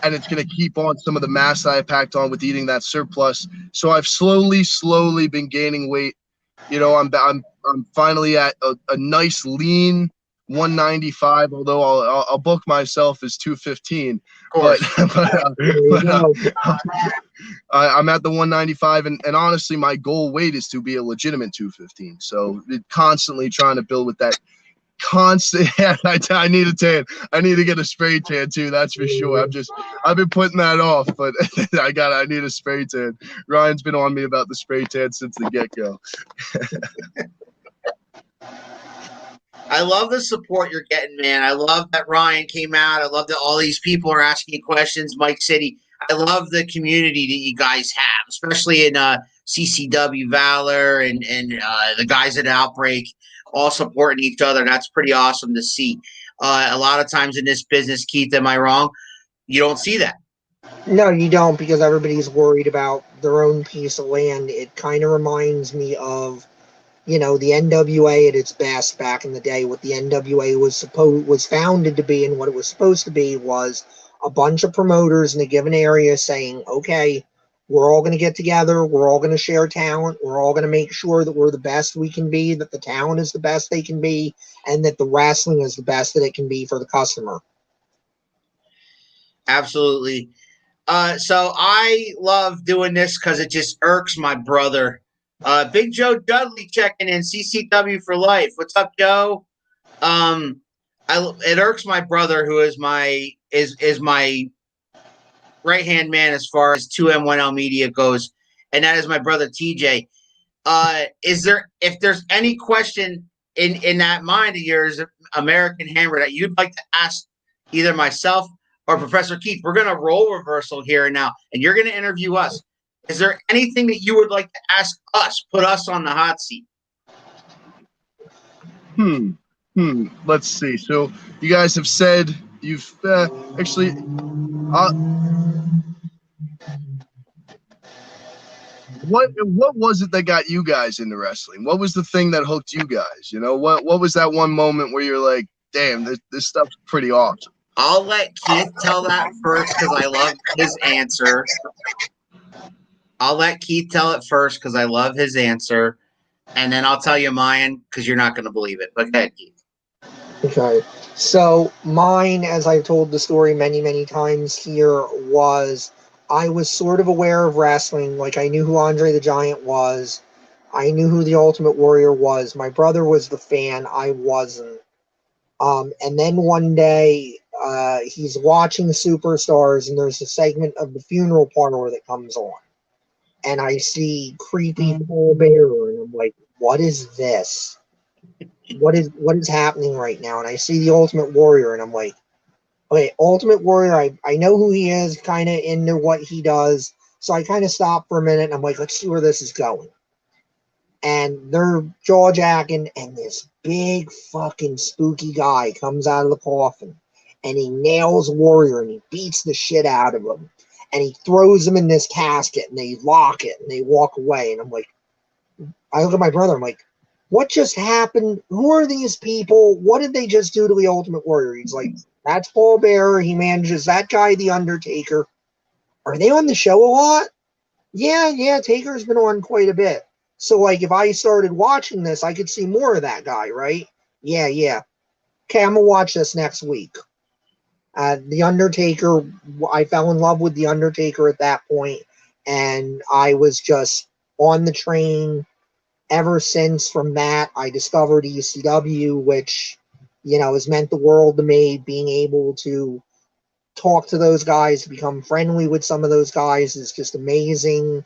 S5: and it's going to keep on some of the mass that I packed on with eating that surplus. So I've slowly been gaining weight. You know, I'm finally at a nice lean 195, although I'll book myself as 215. But I'm at the 195, and honestly, my goal weight is to be a legitimate 215. So constantly trying to build with that constant. I need a tan. I need to get a spray tan too. That's for sure. I've been putting that off, but I need a spray tan. Ryan's been on me about the spray tan since the get-go.
S3: I love the support you're getting, man. I love that Ryan came out. I love that all these people are asking questions. Mike City. I love the community that you guys have, especially in CCW Valor and the guys at Outbreak, all supporting each other. That's pretty awesome to see. A lot of times in this business, Keith, am I wrong? You don't see that.
S4: No, you don't, because everybody's worried about their own piece of land. It kind of reminds me of, you know, the NWA at its best back in the day. What the NWA was founded to be, and what it was supposed to be, was a bunch of promoters in a given area saying, okay, we're all going to get together, we're all going to share talent, we're all going to make sure that we're the best we can be, that the talent is the best they can be, and that the wrestling is the best that it can be for the customer.
S3: Absolutely. So I love doing this because it just irks my brother. Big Joe Dudley checking in, CCW for life. What's up, Joe? It irks my brother, who is my right hand man as far as 2M1L Media goes, and that is my brother TJ. If there's any question in that mind of yours, American Hammer, that you'd like to ask either myself or Professor Keith, we're going to roll reversal here and now, and you're going to interview us. Is there anything that you would like to ask us? Put us on the hot seat.
S5: Let's see. So you guys have said you've actually. What was it that got you guys into wrestling? What was the thing that hooked you guys? You know, what was that one moment where you're like, damn, this stuff's pretty awesome?
S3: I'll let Keith tell that first because I love his answer. And then I'll tell you mine because you're not going to believe it. But go ahead, Keith.
S4: Okay. So mine, as I've told the story many, many times here, was I was sort of aware of wrestling. Like, I knew who Andre the Giant was. I knew who the Ultimate Warrior was. My brother was the fan. I wasn't. And then one day, he's watching Superstars, and there's a segment of the funeral parlor that comes on. And I see creepy Paul Bearer, and I'm like, what is this? What is happening right now? And I see the Ultimate Warrior, and I'm like, okay, Ultimate Warrior, I know who he is, kind of into what he does. So I kind of stop for a minute, and I'm like, let's see where this is going. and they're jaw jacking, and this big fucking spooky guy comes out of the coffin, and he nails Warrior, and he beats the shit out of him, and he throws him in this casket, and they lock it, and they walk away, and I'm like, I look at my brother, I'm like, what just happened? Who are these people? What did they just do to the Ultimate Warrior? He's like, that's Paul Bearer. He manages that guy, The Undertaker. Are they on the show a lot? Yeah, Taker's been on quite a bit. So, like, if I started watching this, I could see more of that guy, right? Yeah. Okay, I'm going to watch this next week. The Undertaker, I fell in love with The Undertaker at that point, and I was just on the train ever since. From that, I discovered ECW, which, has meant the world to me. Being able to talk to those guys, become friendly with some of those guys is just amazing.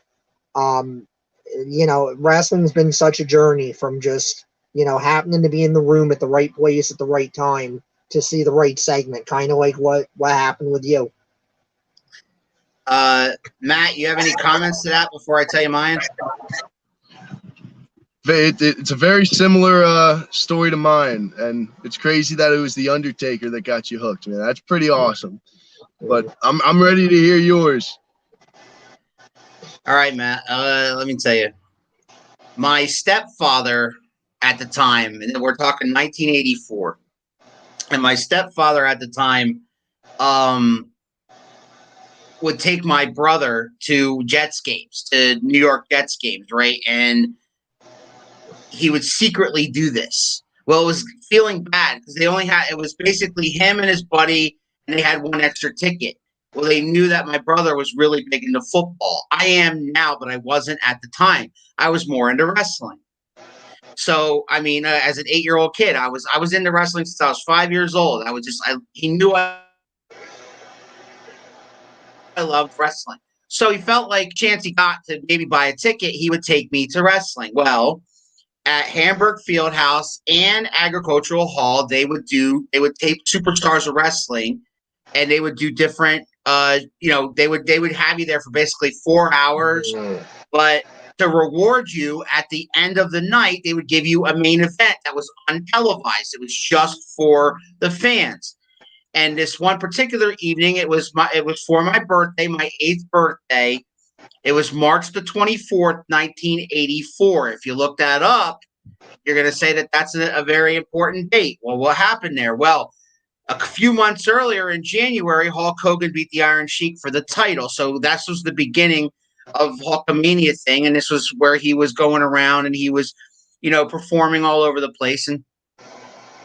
S4: Wrestling's been such a journey from just, happening to be in the room at the right place at the right time to see the right segment, kind of like what happened with you.
S3: Matt, you have any comments to that before I tell you mine?
S5: It's a very similar story to mine, and it's crazy that it was The Undertaker that got you hooked, man. That's pretty awesome. But I'm ready to hear yours.
S3: All right, Matt. Let me tell you. My stepfather at the time, and we're talking 1984, and my stepfather at the time would take my brother to Jets games, to New York Jets games, right? And he would secretly do this. Well, it was feeling bad because it was basically him and his buddy, and they had one extra ticket. Well, they knew that my brother was really big into football. I am now, but I wasn't at the time. I was more into wrestling. So, I mean, as an 8-year-old kid, I was into wrestling since I was 5 years old. He knew I loved wrestling. So he felt like chance he got to maybe buy a ticket, he would take me to wrestling. Well, at Hamburg Fieldhouse and Agricultural Hall, they would tape Superstars of Wrestling, and they would do different. They would have you there for basically 4 hours, but to reward you at the end of the night, they would give you a main event that was untelevised. It was just for the fans. And this one particular evening, it was for my birthday, my 8th birthday. It was March the 24th, 1984. If you look that up, you're going to say that that's a very important date. Well, what happened there? Well, a few months earlier in January, Hulk Hogan beat the Iron Sheik for the title. So that was the beginning of Hulkamania thing. And this was where he was going around and he was, performing all over the place. And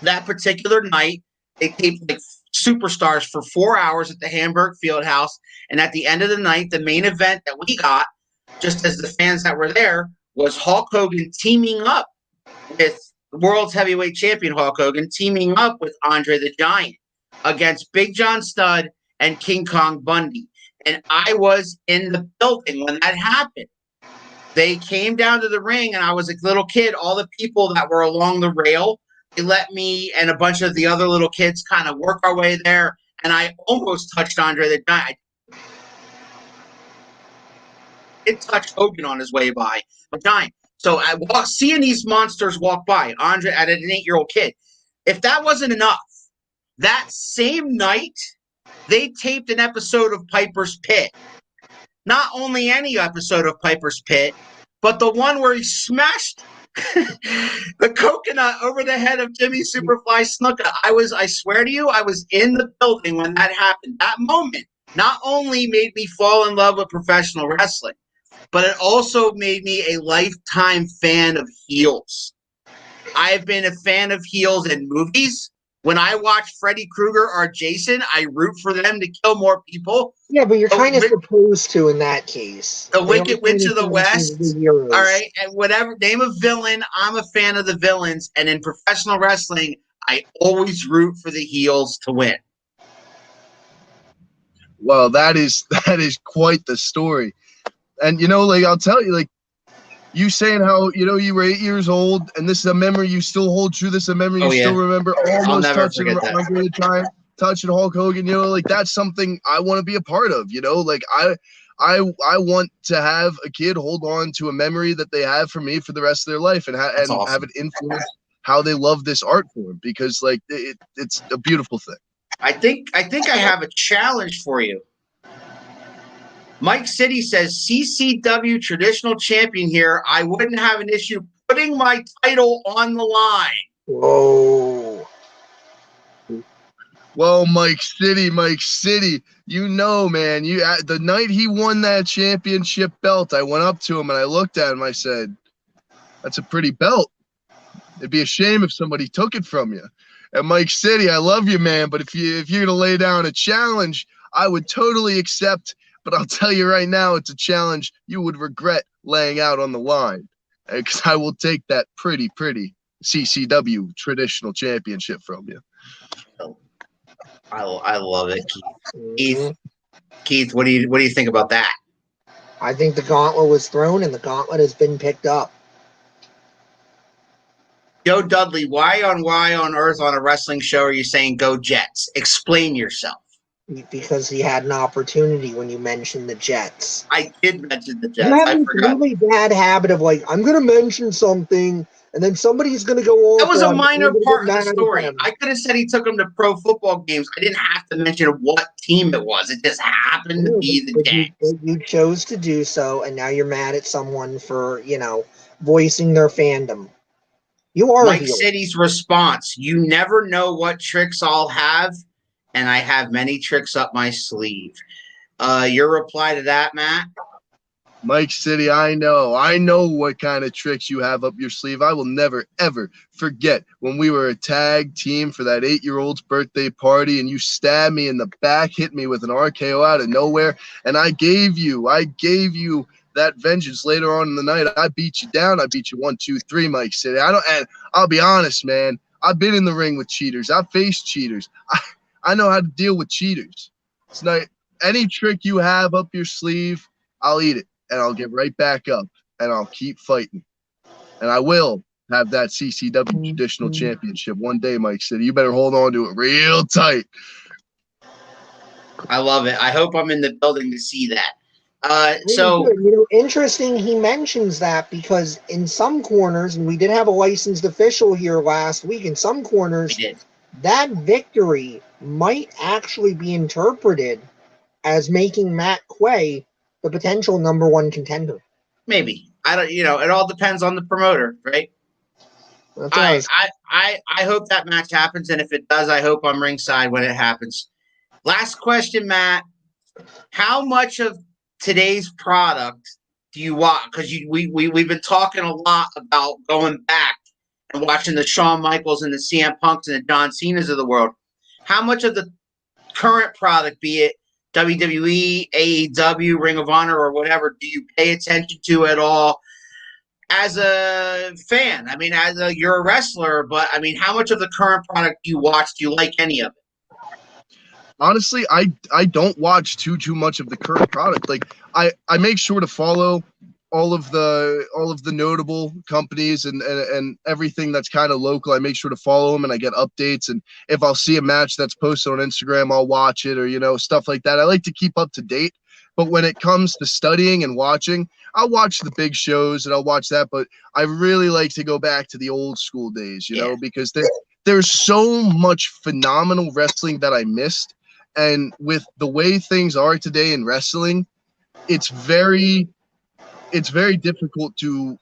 S3: that particular night, they taped like Superstars for 4 hours at the Hamburg Fieldhouse. And at the end of the night, the main event that we got, just as the fans that were there, was Hulk Hogan teaming up with World's Heavyweight Champion Hulk Hogan, teaming up with Andre the Giant against Big John Studd and King Kong Bundy. And I was in the building when that happened. They came down to the ring, and I was a little kid. All the people that were along the rail, they let me and a bunch of the other little kids kind of work our way there, and I almost touched Andre the Giant. It touched Hogan on his way by the Giant. So seeing these monsters walk by, Andre at an 8-year-old kid, if that wasn't enough, that same night, they taped an episode of Piper's Pit. Not only any episode of Piper's Pit, but the one where he smashed the coconut over the head of Jimmy Superfly Snuka. I swear to you, I was in the building when that happened. That moment not only made me fall in love with professional wrestling, but it also made me a lifetime fan of heels. I've been a fan of heels in movies. When I watch Freddy Krueger or Jason, I root for them to kill more people.
S4: Yeah, but you're kind of supposed to in that case.
S3: The Wicked Witch of the West. All right, and whatever, name a villain, I'm a fan of the villains. And in professional wrestling, I always root for the heels to win.
S5: Well, that is quite the story. And, I'll tell you, you saying how, you were 8 years old, and this is a memory you still hold true. This is a memory you still remember almost touching Andre the Giant. touching Hulk Hogan, like that's something I want to be a part of, like I want to have a kid hold on to a memory that they have for me for the rest of their life and
S3: Awesome.
S5: have it influence how they love this art form, because like it's a beautiful thing.
S3: I think I have a challenge for you. Mike City says CCW traditional champion here. I wouldn't have an issue putting my title on the line.
S4: Whoa.
S5: Well, Mike City, man, the night he won that championship belt, I went up to him and I looked at him. I said, "That's a pretty belt. It'd be a shame if somebody took it from you." And Mike City, I love you, man, but if you're gonna lay down a challenge, I would totally accept. But I'll tell you right now, it's a challenge you would regret laying out on the line, because I will take that pretty CCW traditional championship from you.
S3: I love it, Keith. Keith, what do you think about that?
S4: I think the gauntlet was thrown and the gauntlet has been picked up.
S3: Joe Dudley, why on earth on a wrestling show are you saying go Jets? Explain yourself.
S4: Because he had an opportunity when you mentioned the Jets.
S3: I did mention the Jets.
S4: You have
S3: I
S4: this
S3: forgot.
S4: really bad habit of like, I'm going to mention something, and then somebody's going to go off.
S3: That was a minor part of the
S4: mad at
S3: story.
S4: them.
S3: I could have said he took him to pro football games. I didn't have to mention what team it was. It just happened to be the
S4: But
S3: Jets.
S4: you chose to do so, and now you're mad at someone for, voicing their fandom. You are
S3: Mike
S4: a heel.
S3: City's response: you never know what tricks I'll have, and I have many tricks up my sleeve. Your reply to that, Matt?
S5: Mike City, I know what kind of tricks you have up your sleeve. I will never, ever forget when we were a tag team for that 8-year-old's birthday party and you stabbed me in the back, hit me with an RKO out of nowhere, and I gave you that vengeance later on in the night. I beat you down. I beat you 1, 2, 3, Mike City. And I'll be honest, man. I've been in the ring with cheaters. I've faced cheaters. I know how to deal with cheaters. It's not any trick you have up your sleeve, I'll eat it. And I'll get right back up, and I'll keep fighting. And I will have that CCW traditional championship one day, Mike City. You better hold on to it real tight.
S3: I love it. I hope I'm in the building to see that.
S4: Interesting he mentions that, because in some corners, and we did have a licensed official here last week, in some corners, that victory might actually be interpreted as making Matt Quay the potential number 1 contender.
S3: Maybe. I don't. It all depends on the promoter, right? I hope that match happens, and if it does, I hope I'm ringside when it happens. Last question, Matt. How much of today's product do you watch? Because we've been talking a lot about going back and watching the Shawn Michaels and the CM Punks and the John Cenas of the world. How much of the current product, be it WWE, AEW, Ring of Honor, or whatever, do you pay attention to at all as a fan? I mean, you're a wrestler, but I mean, how much of the current product do you watch? Do you like any of it?
S5: Honestly, I don't watch too much of the current product. Like I make sure to follow all of the notable companies and everything that's kind of local. I make sure to follow them and I get updates. And if I'll see a match that's posted on Instagram, I'll watch it, or, stuff like that. I like to keep up to date. But when it comes to studying and watching, I'll watch the big shows and I'll watch that. But I really like to go back to the old school days, because there's so much phenomenal wrestling that I missed. And with the way things are today in wrestling, it's very difficult to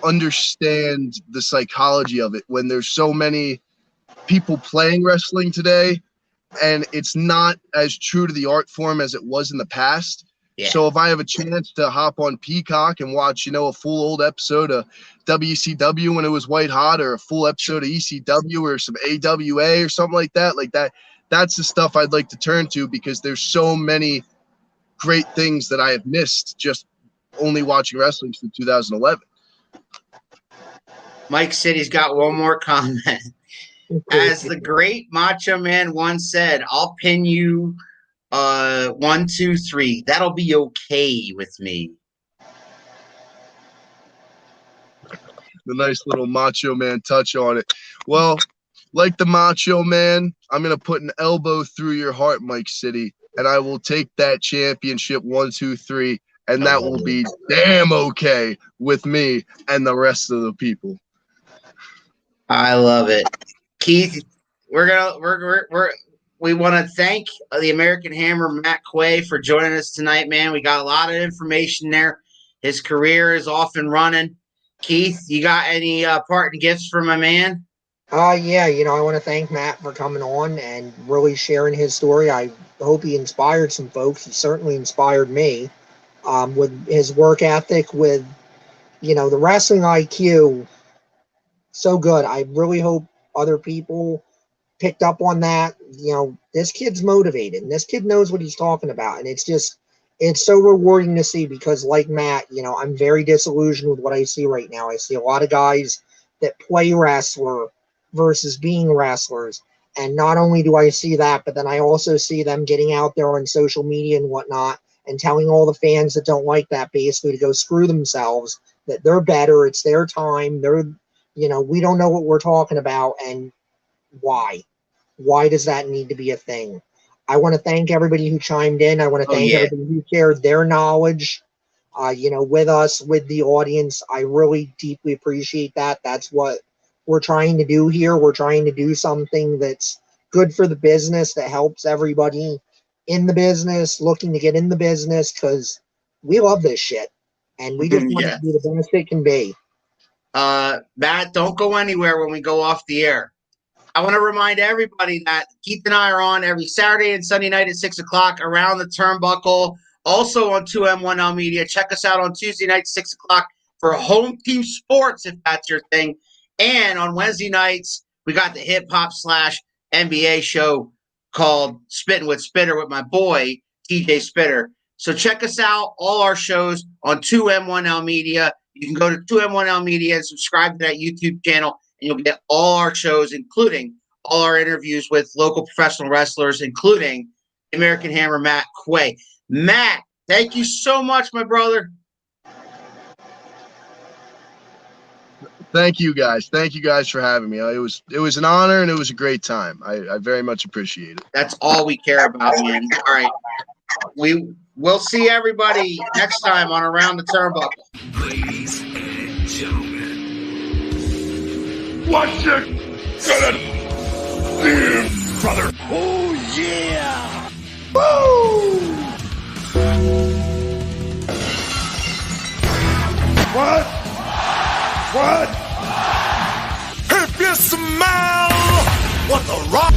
S5: understand the psychology of it when there's so many people playing wrestling today, and it's not as true to the art form as it was in the past. Yeah. So if I have a chance to hop on Peacock and watch, a full old episode of WCW when it was white hot, or a full episode of ECW or some AWA or something like that, that's the stuff I'd like to turn to, because there's so many great things that I have missed just only watching wrestling since 2011.
S3: Mike City's got one more comment. As the great Macho Man once said, I'll pin you 1, 2, 3. That'll be okay with me.
S5: The nice little Macho Man touch on it. Well, like the Macho Man, I'm going to put an elbow through your heart, Mike City, and I will take that championship 1, 2, 3, and that will be damn okay with me and the rest of the people.
S3: I love it. Keith, we want to thank the American Hammer, Matt Quay, for joining us tonight, man. We got a lot of information there. His career is off and running. Keith, you got any parting gifts for my man?
S4: Yeah, I want to thank Matt for coming on and really sharing his story. I hope he inspired some folks. He certainly inspired me with his work ethic, with, the wrestling IQ. So good. I really hope other people picked up on that. This kid's motivated, and this kid knows what he's talking about. And it's so rewarding to see, because like Matt, I'm very disillusioned with what I see right now. I see a lot of guys that play wrestler versus being wrestlers. And not only do I see that, but then I also see them getting out there on social media and whatnot and telling all the fans that don't like that basically to go screw themselves, that they're better. It's their time. We don't know what we're talking about. And why? Why does that need to be a thing? I want to thank everybody who chimed in. I want to thank everybody who shared their knowledge, with us, with the audience. I really deeply appreciate that. That's what we're trying to do here. We're trying to do something that's good for the business, that helps everybody in the business, looking to get in the business, because we love this shit. And we just want to be the best it can be.
S3: Matt, don't go anywhere when we go off the air. I want to remind everybody that Keith and I are on every Saturday and Sunday night at 6 o'clock around the turnbuckle. Also on 2M1L Media. Check us out on Tuesday night, 6 o'clock for Home Team Sports, if that's your thing. And on Wednesday nights, we got the hip-hop / NBA show called Spittin' with Spitter with my boy, TJ Spitter. So check us out, all our shows on 2M1L Media. You can go to 2M1L Media and subscribe to that YouTube channel, and you'll get all our shows, including all our interviews with local professional wrestlers, including American Hammer Matt Quay. Matt, thank you so much, my brother.
S5: Thank you guys. Thank you guys for having me. It was an honor, and it was a great time. I very much appreciate it.
S3: That's all we care about, man. All right. We'll see everybody next time on Around the Turnbuckle.
S1: Ladies and gentlemen, what's it gonna do, brother? Oh, yeah! Woo! What? If you smell what the rock